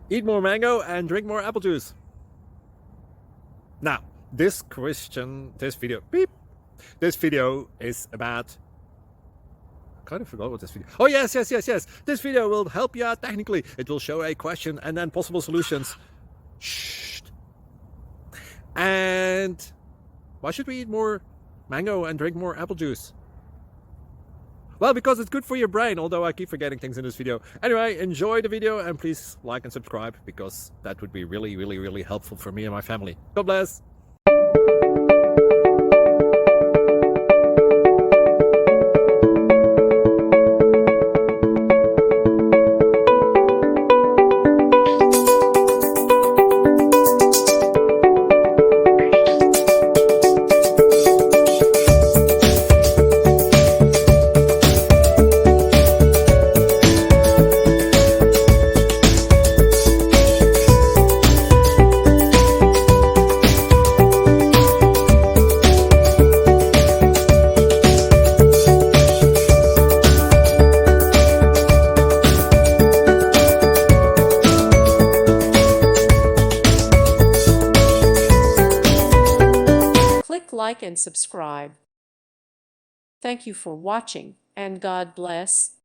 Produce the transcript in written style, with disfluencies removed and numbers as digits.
Eat more mango and drink more apple juice. Now, this video is about, I kind of forgot what this video. Oh, yes. This video will help you out technically. It will show a question and then possible solutions. Shh. And why should we eat more mango and drink more apple juice? Well, because it's good for your brain, although I keep forgetting things in this video. Anyway, enjoy the video and please like and subscribe, because that would be really helpful for me and my family. God bless. Click like and subscribe. Thank you for watching, and God bless.